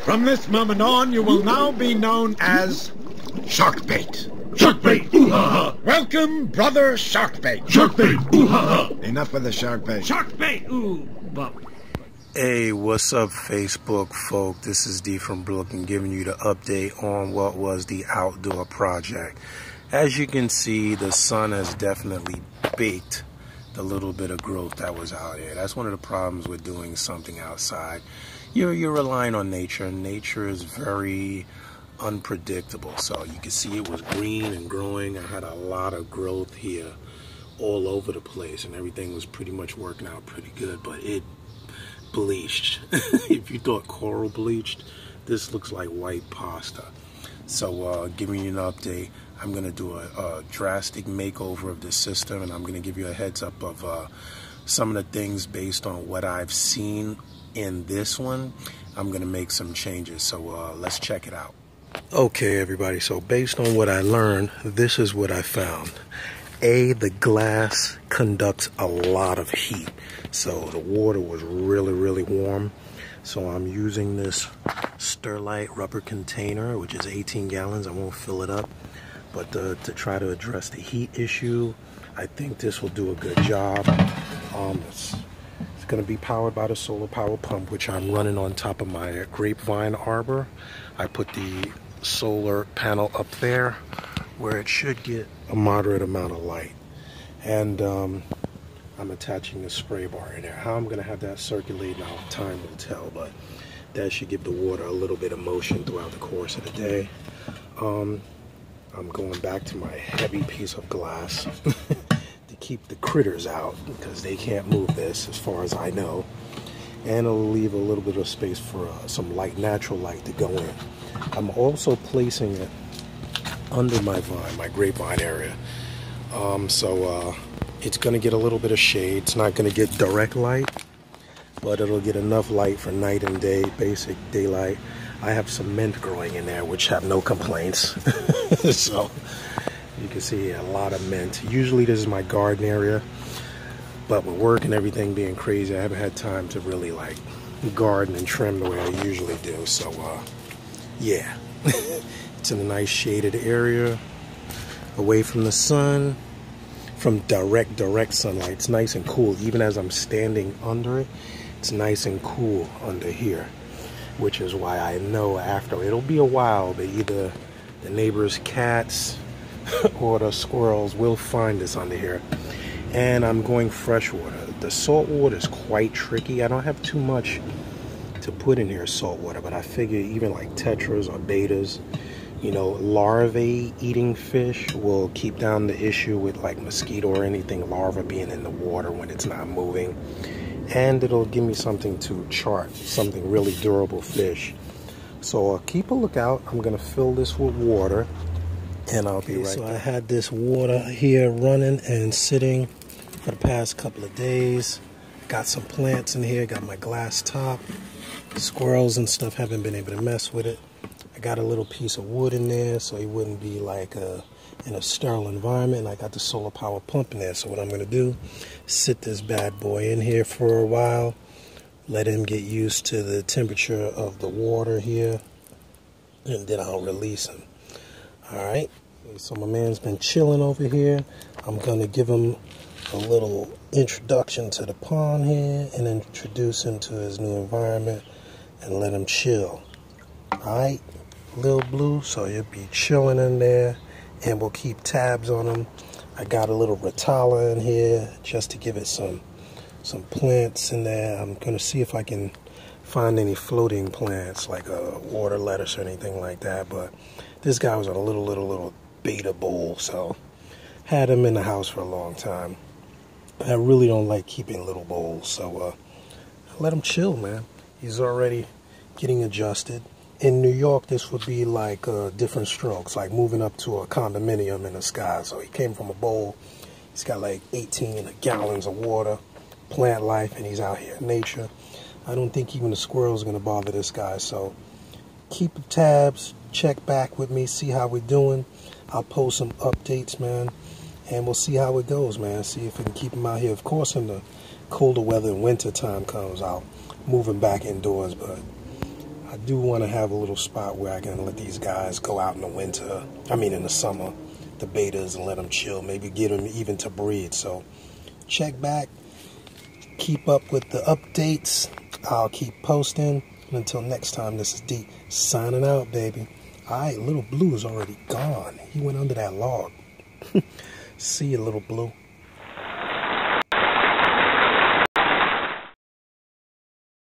From this moment on, you will now be known as Sharkbait. Sharkbait! Ooh-ha-ha! Welcome, brother Sharkbait. Sharkbait! Ooh-ha-ha! Enough with the Sharkbait. Sharkbait! Ooh! Well. Hey, what's up, Facebook folk? This is D from Brooklyn giving you the update on what was the outdoor project. As you can see, the sun has definitely baked the little bit of growth that was out here. That's one of the problems with doing something outside. You're relying on nature, and nature is very unpredictable. So you can see it was green and growing. I had a lot of growth here all over the place, and everything was pretty much working out pretty good, but it bleached. If you thought coral bleached, this looks like white pasta. So giving you an update, I'm going to do a drastic makeover of this system, and I'm going to give you a heads up of some of the things based on what I've seen in this one. I'm going to make some changes, so let's check it out. Okay, everybody, so based on what I learned, this is what I found. The glass conducts a lot of heat, so the water was really warm. So I'm using this Sterlite rubber container, which is 18 gallons. I won't fill it up, but to try to address the heat issue, I think this will do a good job. It's going to be powered by the solar power pump, which I'm running on top of my grapevine arbor. I put the solar panel up there where it should get a moderate amount of light, and I'm attaching the spray bar in there. How I'm going to have that circulate now, time will tell, but that should give the water a little bit of motion throughout the course of the day. I'm going back to my heavy piece of glass to keep the critters out, because they can't move this as far as I know, and it'll leave a little bit of space for some light, natural light to go in. I'm also placing it under my vine, my grapevine area, so it's going to get a little bit of shade. It's not going to get direct light, but it'll get enough light for night and day, basic daylight. I have some mint growing in there, which have no complaints. So you can see a lot of mint. Usually this is my garden area, but with work and everything being crazy, I haven't had time to really like garden and trim the way I usually do. So yeah, it's in a nice shaded area, away from the sun, from direct sunlight. It's nice and cool. Even as I'm standing under it, it's nice and cool under here, which is why I know after it'll be a while, but either the neighbor's cats or the squirrels will find this under here. And I'm going freshwater. The salt water is quite tricky. I don't have too much to put in here, salt water, but I figure even like tetras or betas, you know, larvae eating fish will keep down the issue with like mosquito or anything larva being in the water when it's not moving. And it'll give me something to chart, something really durable fish. So keep a lookout. I'm going to fill this with water, and I'll be right back. So I had this water here running and sitting for the past couple of days. Got some plants in here, got my glass top. Squirrels and stuff haven't been able to mess with it. I got a little piece of wood in there so it wouldn't be like in a sterile environment. I got the solar power pump in there, so what I'm going to do, sit this bad boy in here for a while, let him get used to the temperature of the water here, and then I'll release him. Alright, so my man's been chilling over here. I'm going to give him a little introduction to the pond here and introduce him to his new environment and let him chill. Alright, Lil Blue, so he'll be chilling in there, and we'll keep tabs on him. I got a little Rotala in here just to give it some plants in there. I'm going to see if I can find any floating plants like a water lettuce or anything like that, but this guy was in a little beta bowl, so had him in the house for a long time. I really don't like keeping little bowls, so let him chill, man. He's already getting adjusted. In New York, this would be like different strokes, like moving up to a condominium in the sky. So he came from a bowl. He's got like 18 gallons of water, plant life, and he's out here in nature. I don't think even the squirrels are going to bother this guy. So keep tabs, check back with me, see how we're doing. I'll post some updates, man, and we'll see how it goes, man. See if we can keep him out here. Of course, in the colder weather and winter time comes, I'll move him back indoors, but I do want to have a little spot where I can let these guys go out in the winter, in the summer, the betas, and let them chill, maybe get them even to breed. So check back, keep up with the updates. I'll keep posting. And until next time, this is D signing out, baby. Alright, Little Blue is already gone. He went under that log. See you, Little Blue.